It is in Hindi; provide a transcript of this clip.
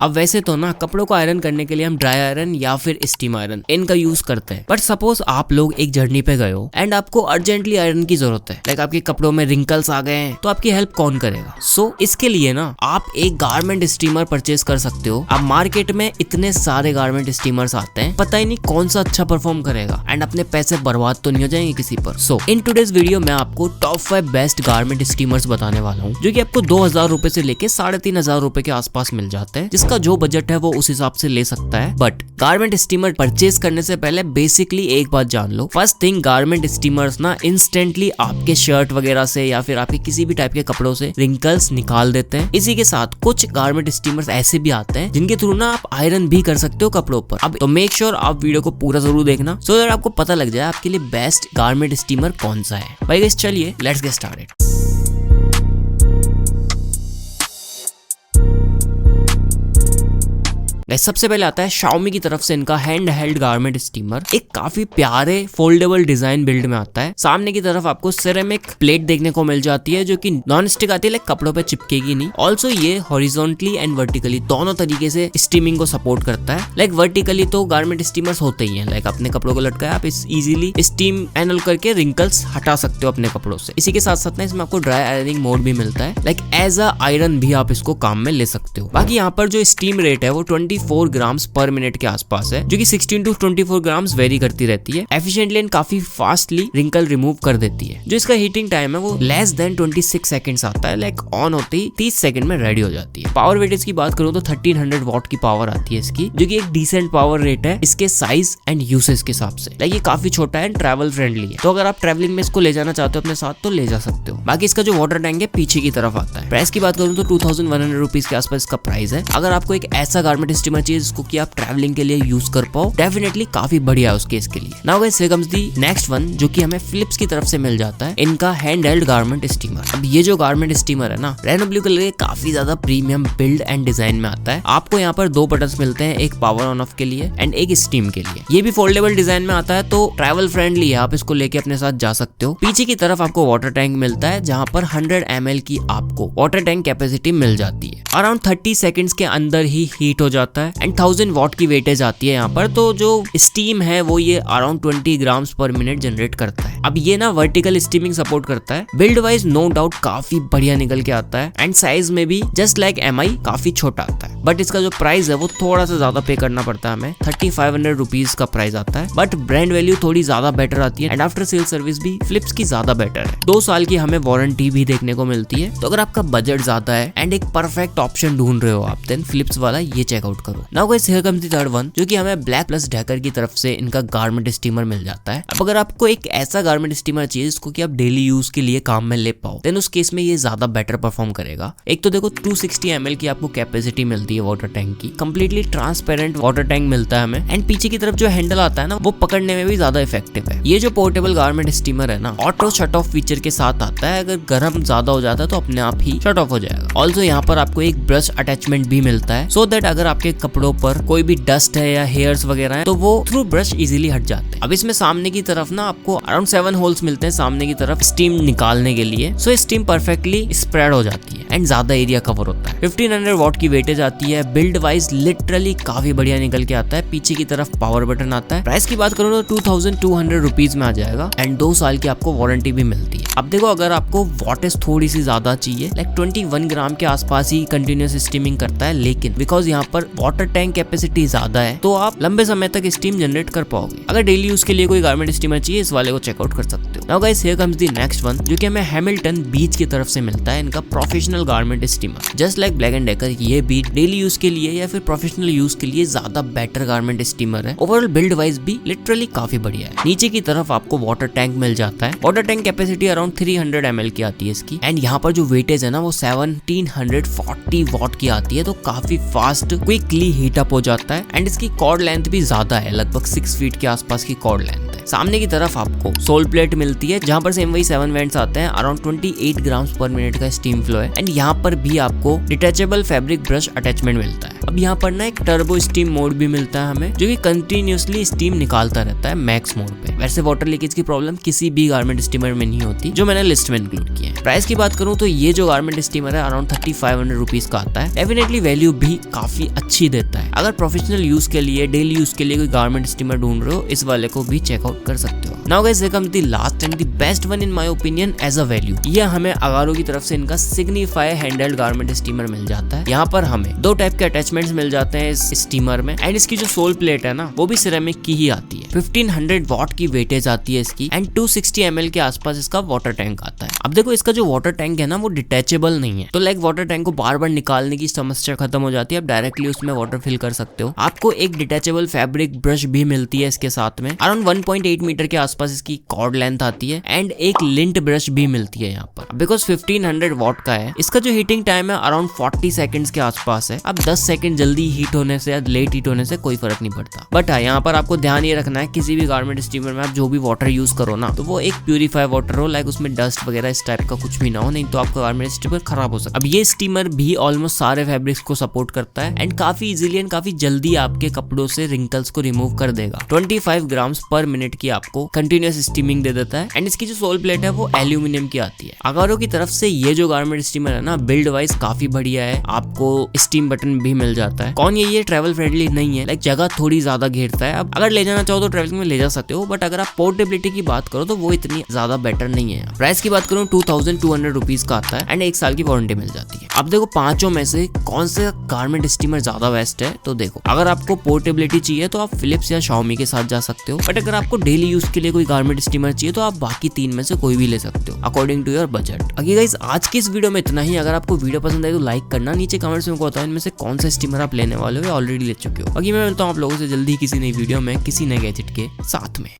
अब वैसे तो ना कपड़ों को आयरन करने के लिए हम ड्राई आयरन या फिर स्टीम आयरन इनका यूज करते हैं, बट सपोज आप लोग एक जर्नी पे गए हो एंड आपको अर्जेंटली आयरन की जरूरत है, लाइक आपके कपड़ों में रिंकल्स आ गए हैं, तो आपकी हेल्प कौन करेगा? सो इसके लिए ना आप एक गारमेंट स्टीमर परचेज कर सकते हो। अब मार्केट में इतने सारे गारमेंट स्टीमर्स आते हैं, पता ही नहीं कौन सा अच्छा परफॉर्म करेगा एंड अपने पैसे बर्बाद तो नहीं हो जाएंगे किसी पर। सो इन टुडेज वीडियो मैं आपको टॉप 5 बेस्ट गारमेंट स्टीमर्स बताने वाला हूँ, जो कि आपको 2000 रुपए से लेके 3500 रुपए के आसपास मिल जाते हैं। जिसका जो बजट है वो उस हिसाब से ले सकता है। बट गारमेंट स्टीमर परचेज करने से पहले बेसिकली एक बात जान लो। फर्स्ट थिंग, गारमेंट स्टीमर्स ना इंस्टेंटली आपके शर्ट वगैरह से या फिर आपके किसी भी टाइप के कपड़ों से रिंकल्स निकाल देते हैं। इसी के साथ कुछ गारमेंट स्टीमर्स ऐसे भी आते हैं जिनके थ्रू ना आप आयरन भी कर सकते हो कपड़ों पर। अब तो मेक श्योर आप वीडियो को पूरा जरूर देखना, सो दैट आपको पता लग जाए आपके लिए बेस्ट गारमेंट स्टीमर कौन सा है। भाई गाइस चलिए लेट्स गेट स्टार्टेड। सबसे पहले आता है Xiaomi की तरफ से इनका हैंड हेल्ड गारमेंट स्टीमर। एक काफी प्यारे फोल्डेबल डिजाइन बिल्ड में आता है। सामने की तरफ आपको सिरेमिक प्लेट देखने को मिल जाती है जो कि नॉन स्टिक आती है, लाइक कपड़ों पे चिपकेगी नहीं। ऑल्सो ये हॉरिजॉन्टली एंड वर्टिकली दोनों तरीके से स्टीमिंग को सपोर्ट करता है। लाइक वर्टिकली तो गारमेंट स्टीमर्स होते ही हैं, लाइक अपने कपड़ों को लटकाया आप इजीली स्टीम एनल करके रिंकल्स हटा सकते हो अपने कपड़ों से। इसी के साथ साथ ना इसमें आपको ड्राई आयरनिंग मोड भी मिलता है, लाइक एज अ आयरन भी आप इसको काम में ले सकते हो। बाकी यहाँ पर जो स्टीम रेट है वो 24 ग्राम्स पर मिनट के आसपास है, जो कि 16 to 24 ग्राम्स वेरी करती रहती है। एफिशिएंटली एंड काफी फास्टली रिंकल रिमूव कर देती है। जो इसका हीटिंग टाइम है वो लेस देन 26 सेकंड्स आता है, लाइक ऑन होते ही 30 सेकंड में रेडी हो जाती है। पावर वेटेज की बात करूं तो 1300 वॉट की पावर आती है इसकी, जो कि एक डिसेंट पावर रेट है इसके साइज एंड यूसेज के हिसाब से। लाइक ये काफी छोटा है, ट्रैवल फ्रेंडली है, तो अगर आप ट्रैवलिंग में इसको ले जाना चाहते हो अपने साथ तो ले जा सकते हो। बाकी इसका जो वाटर टैंक है पीछे की तरफ आता है। प्राइस की बात करूं तो 2100 रुपीज के आसपास इसका प्राइस है। अगर आपको एक ऐसा गारमेंट स्टीमर चाहिए जिसको कि आप ट्रैवलिंग के लिए यूज कर पाओ, डेफिनेटली काफी बढ़िया है उस केस के लिए। Now guys here comes the next one, जो कि हमें फिलिप्स की तरफ से मिल जाता है, इनका हैंड हेल्ड गारमेंट स्टीमर। अब ये जो गारमेंट स्टीमर है ना, रेड ब्लू कलर के काफी ज्यादा प्रीमियम बिल्ड एंड डिजाइन में आता है। आपको यहाँ पर 2 बटन्स मिलते हैं, एक पावर ऑन ऑफ के लिए एंड एक स्टीम के लिए। ये भी फोल्डेबल डिजाइन में आता है, तो ट्रैवल फ्रेंडली है, आप इसको लेके अपने साथ जा सकते हो। पीछे की तरफ आपको वाटर टैंक मिलता है, जहाँ पर 100 ml की आपको वाटर टैंक कैपेसिटी मिल जाती है। अराउंड 30 सेकेंड्स के अंदर ही हीट हो जाता है एंड 1000 वॉट की वेटेज आती है यहाँ पर। तो जो स्टीम है वो ये अराउंड 20 ग्राम्स पर मिनट जनरेट करता है। अब ये ना वर्टिकल स्टीमिंग सपोर्ट करता है। बिल्ड वाइज नो डाउट काफी बढ़िया निकल के आता है एंड साइज में भी जस्ट लाइक MI काफी छोटा आता है। बट इसका जो प्राइस है वो थोड़ा सा ज्यादा पे करना पड़ता है हमें, 3500 रुपीज का प्राइस आता है। बट ब्रांड वैल्यू थोड़ी ज्यादा बेटर आती है एंड आफ्टर सेल सर्विस भी फिलिप्स की ज्यादा बेटर है। 2 साल की हमें वारंटी भी देखने को मिलती है। तो अगर आपका बजट ज्यादा है एंड एक परफेक्ट ऑप्शन ढूंढ रहे हो आप, देन फिलिप्स वाला ये चेकआउट करो। Now guys here comes the third one, जो कि हमें ब्लैक प्लस ढैकर की तरफ से इनका गारमेंट स्टीमर मिल जाता है। अब अगर आपको एक ऐसा गारमेंट स्टीमर चाहिए जिसको कि आप डेली यूज के लिए काम में ले पाओ, देन उस केस में ये ज्यादा बेटर परफॉर्म करेगा। एक तो देखो 260 ml की आपको कैपेसिटी मिलती है वाटर टैंक की, कंप्लीटली ट्रांसपेरेंट वाटर टैंक मिलता है हमें एंड पीछे की तरफ जो हैंडल आता है ना वो पकड़ने में भी ज्यादा इफेक्टिव है। ये जो पोर्टेबल गारमेंट स्टीमर है ना, ऑटो शट ऑफ फीचर के साथ आता है। अगर गर्म ज्यादा हो जाता है तो अपने आप ही शट ऑफ हो जाएगा। ऑल्सो यहाँ पर आपको एक ब्रश अटैचमेंट भी मिलता है, सो दैट अगर आपके कपड़ों पर कोई भी डस्ट है या हेयर्स वगैरह है तो वो थ्रू ब्रश इजीली हट जाते हैं। अब इसमें सामने की तरफ ना आपको अराउंड 7 होल्स मिलते हैं सामने की तरफ स्टीम निकालने के लिए, सो स्टीम परफेक्टली स्प्रेड हो जाती है एंड ज्यादा एरिया कवर होता है। 1500 वॉट की वेटेज आती है। बिल्ड वाइज लिटरली काफी बढ़िया निकल के आता है। पीछे की तरफ पावर बटन आता है। प्राइस की बात करूँ तो 2200 रुपीज में आ जाएगा एंड 2 साल की आपको वारंटी भी मिलती है। अब देखो अगर आपको वॉटेज थोड़ी सी ज्यादा चाहिए, लाइक 21 ग्राम के आसपास ही कंटिन्यूस स्टीमिंग करता है, लेकिन बिकॉज यहाँ पर वाटर टैंक कैपेसिटी ज्यादा है तो आप लंबे समय तक स्टीम जनरेट कर पाओगे। अगर डेली यूज के लिए कोई गारमेंट स्टीमर चाहिए, इस वाले को चेकआउट कर सकते हो। Now guys here comes the next one, जो कि हमें हैमिल्टन बीच की तरफ से मिलता है, इनका professional garment steamer. Just like black and decker, ये भी डेली यूज के लिए या फिर प्रोफेशनल यूज के लिए ज्यादा बेटर गारमेंट स्टीमर है। ओवरऑल बिल्ड वाइज भी लिटरली काफी बढ़िया है। नीचे की तरफ आपको वाटर टैंक मिल जाता है। Water tank capacity around 300 ml की आती है इसकी एंड यहाँ पर जो वेटेज है ना वो 1740 वॉट की आती है, तो काफी फास्ट क्विकली हीट अप हो जाता है एंड इसकी कॉर्ड लेंथ भी ज्यादा है, लगभग 6 फीट के आसपास की कॉर्ड लेंथ है। सामने की तरफ आपको सोल प्लेट मिलती है जहाँ पर सेम वही 7 वेंट्स आते हैं। अराउंड 28 ग्राम्स पर मिनट का स्टीम फ्लो है एंड यहाँ पर भी आपको डिटेचेबल फैब्रिक ब्रश अटैचमेंट मिलता है। अब यहाँ पर ना एक टर्बो स्टीम मोड भी मिलता है हमें, जो कि कंटिन्यूअसली स्टीम निकालता रहता है मैक्स मोड पे। वैसे वाटर लीकेज की प्रॉब्लम किसी भी गारमेंट स्टीमर में नहीं होती, जो मैंने लिस्ट में इंक्लूड किया है। प्राइस की बात करूँ तो ये जो गारमेंट स्टीमर है अराउंड 3500 रुपीज का आता है। डेफिनेटली वैल्यू भी काफी अच्छी देता है। अगर प्रोफेशनल यूज के लिए, डेली यूज के लिए कोई गारमेंट स्टीमर ढूंढ रहे हो, इस वाले को भी चेकआउट कर सकते हो। Now guys, we come to the last and the best one in my opinion as a value. ये हमें अगारो की तरफ से इनका सिग्निफाई हैंडल्ड गारमेंट स्टीमर मिल जाता है। यहाँ पर हमें 2 टाइप के अटैचमेंट्स मिल जाते हैं इस स्टीमर में एंड इसकी जो सोल प्लेट है ना, वो भी सिरेमिक की ही आती है। 1500 वॉट की वेटेज आती है इसकी एंड 260 ml के आसपास इसका वाटर टैंक आता है। अब देखो, इसका जो वाटर टैंक है ना, वो डिटेचेबल नहीं है, तो लाइक वाटर टैंक को बार बार निकालने की समस्या खत्म हो जाती है। आप डायरेक्टली उसमें वाटर फिल कर सकते हो। आपको एक डिटेचेबल फैब्रिक ब्रश भी मिलती है इसके साथ में। अराउंड 1.8 मीटर के आसपास इसकी कॉर्ड लेंथ आती है एंड एक लिंट ब्रश भी मिलती है यहाँ पर। बिकॉज 1500 वॉट का है, इसका जो हीटिंग टाइम है अराउंड 40 सेकंड्स के आसपास है। अब 10 सेकंड जल्दी हीट होने से या लेट हीट होने से कोई फर्क नहीं पड़ता। बट हाँ, यहाँ पर आपको ध्यान ये रखना है, किसी भी गारमेंट स्टीमर में आप जो भी वाटर यूज करो ना, तो वो एक प्यूरिफाई वाटर हो, लाइक उसमें डस्ट वगैरह इस टाइप का कुछ भी ना हो, नहीं तो आपका गारमेंट स्टीमर खराब हो सकता है। अब ये स्टीमर भी ऑलमोस्ट सारे फैब्रिक्स को सपोर्ट करता है एंड काफी इजीली एंड काफी जल्दी आपके कपड़ों से रिंकल्स को रिमूव कर देगा। 25 ग्राम्स पर मिनट की आपको कंटिन्यूअस स्टीमिंग दे देता है एंड इसकी जो सोल प्लेट है वो एल्यूमिनियम की आती है। अगारो की तरफ से ये जो गारमेंट स्टीमर है ना, बिल्ड वाइज काफी बढ़िया है। आपको स्टीम बटन भी मिल जाता है। कौन ये ट्रैवल फ्रेंडली नहीं है, लाइक जगह थोड़ी ज्यादा घेरता है। अब अगर ले जाना चाहो तो ट्रैवलिंग में ले जा सकते हो, बट अगर आप पोर्टेबिलिटी की बात करो तो वो इतनी ज्यादा बेटर नहीं है। प्राइस की बात करूँ 2200 रुपीज का आता है एंड 1 साल की वारंटी मिल जाती है। अब देखो, पांचों में से कौन सा गारमेंट स्टीमर ज्यादा बेस्ट है, तो देखो, अगर आपको पोर्टेबिलिटी चाहिए तो आप फिलिप्स या शाओमी के साथ जा सकते हो, बट अगर आपको डेली यूज के लिए कोई गारमेंट स्टीमर चाहिए तो आप बाकी 3 में से कोई भी ले सकते हो according to your budget. Okay guys, आज की इस वीडियो में इतना ही। अगर आपको वीडियो पसंद आए तो लाइक करना, नीचे कमेंट्स में बताओ इनमें से कौन सा स्टीमर आप लेने वाले हो या ऑलरेडी ले चुके हो। बाकी मैं मिलता हूँ आप लोगों से जल्दी किसी नई वीडियो में किसी नए गैजेट के साथ में।